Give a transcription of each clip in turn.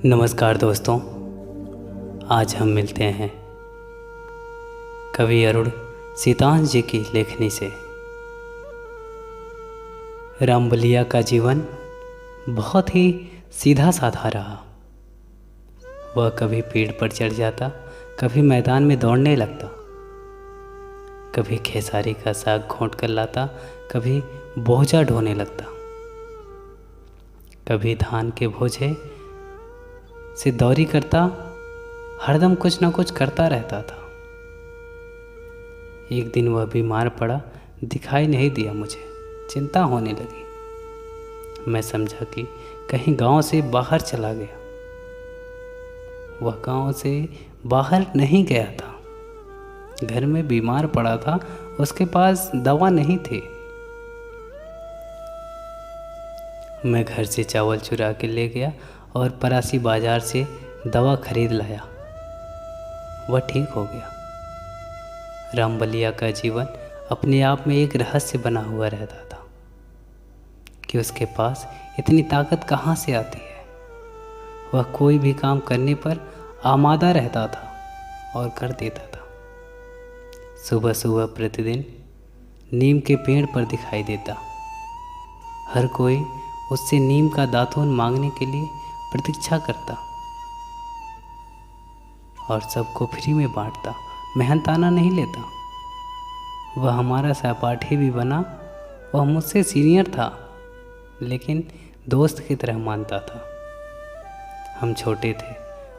नमस्कार दोस्तों, आज हम मिलते हैं कवि अरुण सीतांश जी की लेखनी से। रामबलिया का जीवन बहुत ही सीधा साधा रहा। वह कभी पेड़ पर चढ़ जाता, कभी मैदान में दौड़ने लगता, कभी खेसारी का साग घोंट कर लाता, कभी बोझा ढोने लगता, कभी धान के बोझे से दौरी करता, हरदम कुछ ना कुछ करता रहता था। एक दिन वह बीमार पड़ा, दिखाई नहीं दिया मुझे, चिंता होने लगी। मैं समझा कि कहीं गांव से बाहर चला गया। वह गांव से बाहर नहीं गया था, घर में बीमार पड़ा था, उसके पास दवा नहीं थी। मैं घर से चावल चुरा के ले गया और परासी बाजार से दवा खरीद लाया। वह ठीक हो गया। रामबलिया का जीवन अपने आप में एक रहस्य बना हुआ रहता था कि उसके पास इतनी ताकत कहाँ से आती है। वह कोई भी काम करने पर आमादा रहता था और कर देता था। सुबह सुबह प्रतिदिन नीम के पेड़ पर दिखाई देता। हर कोई उससे नीम का दातून मांगने के लिए प्रतीक्षा करता और सबको फ्री में बांटता, मेहनताना नहीं लेता। वह हमारा सहपाठी भी बना। वह मुझसे सीनियर था, लेकिन दोस्त की तरह मानता था। हम छोटे थे,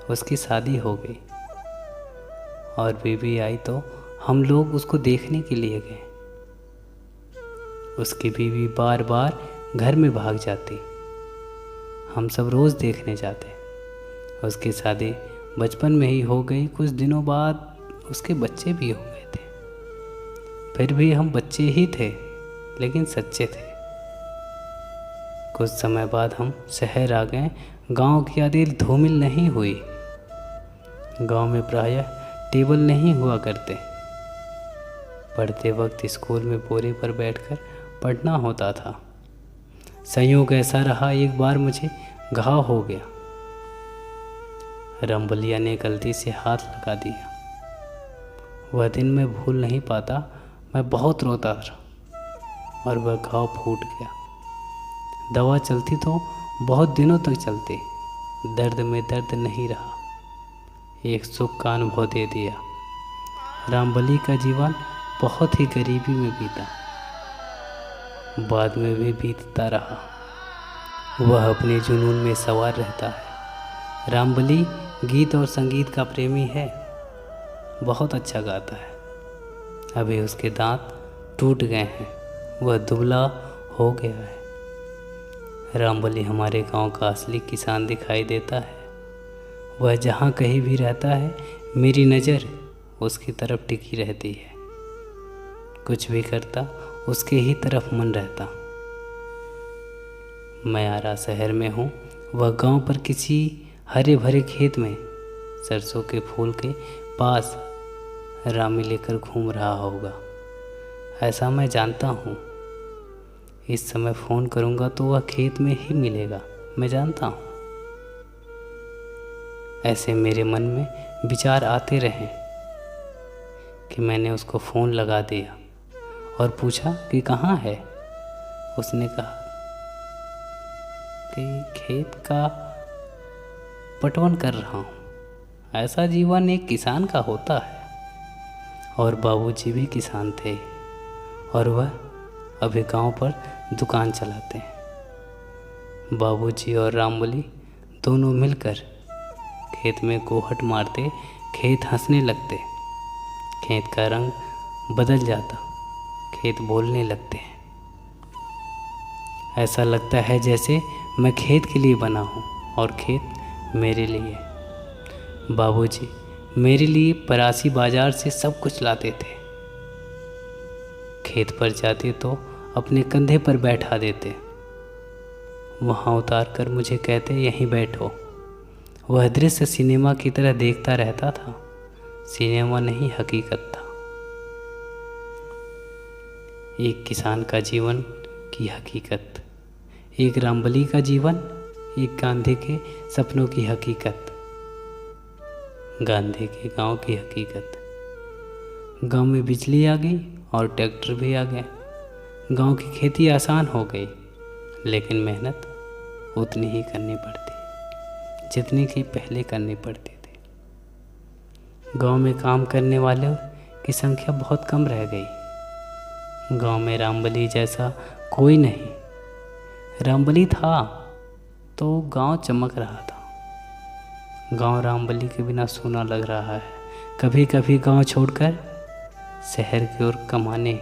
उसकी शादी हो गई और बीवी आई तो हम लोग उसको देखने के लिए गए। उसकी बीवी बार बार घर में भाग जाती। हम सब रोज़ देखने जाते। उसकी शादी बचपन में ही हो गई। कुछ दिनों बाद उसके बच्चे भी हो गए थे। फिर भी हम बच्चे ही थे, लेकिन सच्चे थे। कुछ समय बाद हम शहर आ गए। गांव की यादें धूमिल नहीं हुई। गांव में प्रायः टेबल नहीं हुआ करते। पढ़ते वक्त स्कूल में बोरे पर बैठकर पढ़ना होता था। संयोग ऐसा रहा, एक बार मुझे घाव हो गया। रामबलिया ने गलती से हाथ लगा दिया। वह दिन मैं भूल नहीं पाता। मैं बहुत रोता था और वह घाव फूट गया। दवा चलती तो बहुत दिनों तक चलती। दर्द में दर्द नहीं रहा, एक सुख का अनुभव दे दिया। रामबली का जीवन बहुत ही गरीबी में बीता, बाद में भी बीतता रहा। वह अपने जुनून में सवार रहता है। रामबली गीत और संगीत का प्रेमी है, बहुत अच्छा गाता है। अभी उसके दांत टूट गए हैं, वह दुबला हो गया है। रामबली हमारे गांव का असली किसान दिखाई देता है। वह जहाँ कहीं भी रहता है, मेरी नज़र उसकी तरफ टिकी रहती है। कुछ भी करता, उसके ही तरफ मन रहता। मैं आरा शहर में हूँ, वह गांव पर किसी हरे भरे खेत में सरसों के फूल के पास रामी लेकर घूम रहा होगा, ऐसा मैं जानता हूँ। इस समय फ़ोन करूँगा तो वह खेत में ही मिलेगा, मैं जानता हूँ। ऐसे मेरे मन में विचार आते रहे कि मैंने उसको फ़ोन लगा दिया और पूछा कि कहाँ है। उसने कहा कि खेत का पटवन कर रहा हूँ। ऐसा जीवन एक किसान का होता है। और बाबूजी भी किसान थे और वह अभी गांव पर दुकान चलाते हैं। बाबूजी और रामबली दोनों मिलकर खेत में गोहट मारते, खेत हंसने लगते, खेत का रंग बदल जाता, खेत बोलने लगते हैं। ऐसा लगता है जैसे मैं खेत के लिए बना हूँ और खेत मेरे लिए। बाबूजी मेरे लिए परासी बाजार से सब कुछ लाते थे। खेत पर जाते तो अपने कंधे पर बैठा देते, वहाँ उतार कर मुझे कहते यहीं बैठो। वह दृश्य सिनेमा की तरह देखता रहता था। सिनेमा नहीं, हकीकत था। एक किसान का जीवन की हकीकत, एक रामबली का जीवन एक गांधी के सपनों की हकीकत। गांधी के गांव की हकीकत। गांव में बिजली आ गई और ट्रैक्टर भी आ गया। गांव की खेती आसान हो गई, लेकिन मेहनत उतनी ही करनी पड़ती जितनी कि पहले करनी पड़ती थी। गांव में काम करने वालों की संख्या बहुत कम रह गई। गांव में रामबली जैसा कोई नहीं। रामबली था तो गांव चमक रहा था। गांव रामबली के बिना सूना लग रहा है। कभी कभी गांव छोड़कर शहर की ओर कमाने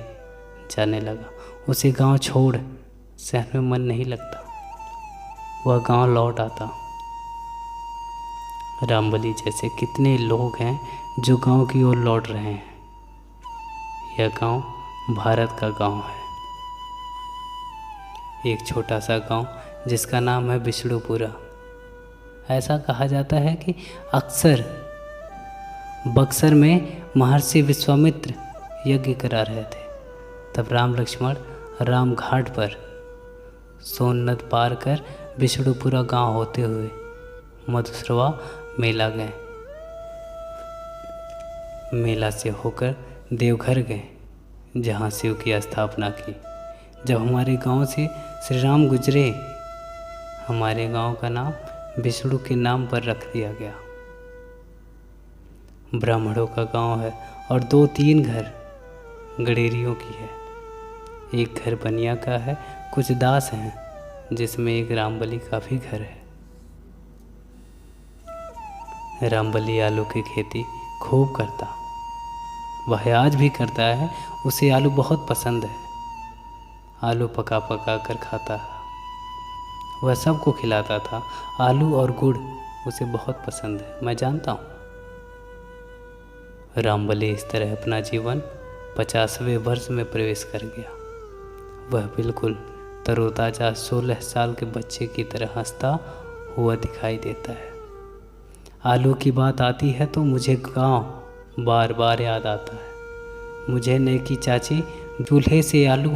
जाने लगा। उसे गांव छोड़ शहर में मन नहीं लगता। वह गांव लौट आता। रामबली जैसे कितने लोग हैं जो गांव की ओर लौट रहे हैं। यह गांव भारत का गांव है। एक छोटा सा गांव जिसका नाम है बिष्णुपुरा। ऐसा कहा जाता है कि अक्सर बक्सर में महर्षि विश्वामित्र यज्ञ करा रहे थे। तब राम लक्ष्मण राम घाट पर सोन नद पार कर बिष्णुपुरा गांव होते हुए मधुश्रवा मेला गए। मेला से होकर देवघर गए, जहां शिव की स्थापना की। जब हमारे गांव से श्री राम गुजरे, हमारे गांव का नाम विष्णु के नाम पर रख दिया गया। ब्राह्मणों का गांव है और 2-3 घर गडेरियों की है। एक घर बनिया का है, कुछ दास हैं, जिसमें एक रामबली का भी घर है। रामबली आलू की खेती खूब करता। वह आज भी करता है। उसे आलू बहुत पसंद है। आलू पका पका कर खाता है। वह सबको खिलाता था। आलू और गुड़ उसे बहुत पसंद है, मैं जानता हूँ। रामबली इस तरह अपना जीवन 50वें वर्ष में प्रवेश कर गया। वह बिल्कुल तरोताज़ा 16 साल के बच्चे की तरह हंसता हुआ दिखाई देता है। आलू की बात आती है तो मुझे गांव बार बार याद आता है। मुझे नेकी चाची चूल्हे से आलू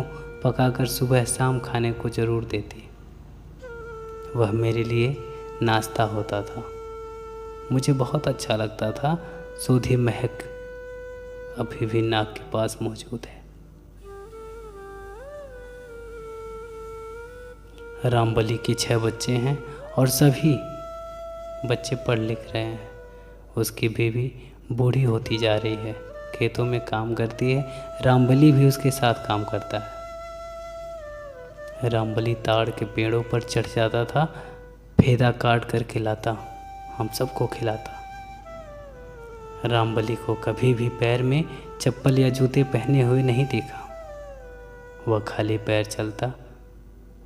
पकाकर सुबह शाम खाने को ज़रूर देती। वह मेरे लिए नाश्ता होता था। मुझे बहुत अच्छा लगता था। सूधी महक अभी भी नाक के पास मौजूद है। रामबली के 6 बच्चे हैं और सभी बच्चे पढ़ लिख रहे हैं। उसकी बीवी बूढ़ी होती जा रही है, खेतों में काम करती है। रामबली भी उसके साथ काम करता है। रामबली ताड़ के पेड़ों पर चढ़ जाता था, फेदा काट कर खिलाता, हम सबको खिलाता। रामबली को कभी भी पैर में चप्पल या जूते पहने हुए नहीं देखा। वह खाली पैर चलता,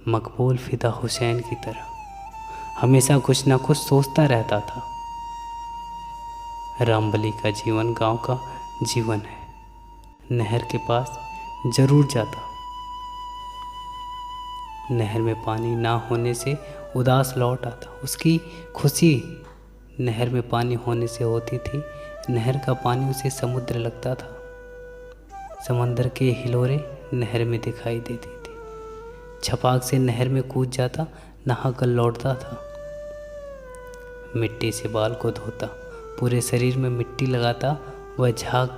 मकबूल फिदा हुसैन की तरह। हमेशा कुछ ना कुछ सोचता रहता था। रामबली का जीवन गांव का जीवन है। नहर के पास जरूर जाता। नहर में पानी ना होने से उदास लौट आता। उसकी खुशी नहर में पानी होने से होती थी। नहर का पानी उसे समुद्र लगता था। समंदर के हिलोरे नहर में दिखाई देती थी। छपाक से नहर में कूद जाता, नहा कर लौटता था। मिट्टी से बाल को धोता, पूरे शरीर में मिट्टी लगाता। वह झाग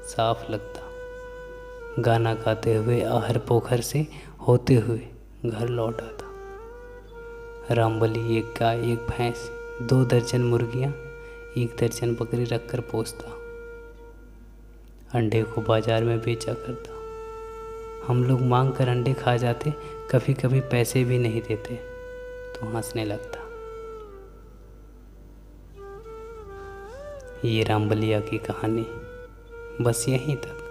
साफ लगता। गाना गाते हुए आहर पोखर से होते हुए घर लौट आता। रामबली 1 गाय, 1 भैंस, 2 दर्जन मुर्गियाँ, 1 दर्जन बकरी रखकर पोसता। अंडे को बाजार में बेचा करता। हम लोग मांग कर अंडे खा जाते, कभी कभी पैसे भी नहीं देते तो हंसने लगता। ये रामबलिया की कहानी बस यहीं तक।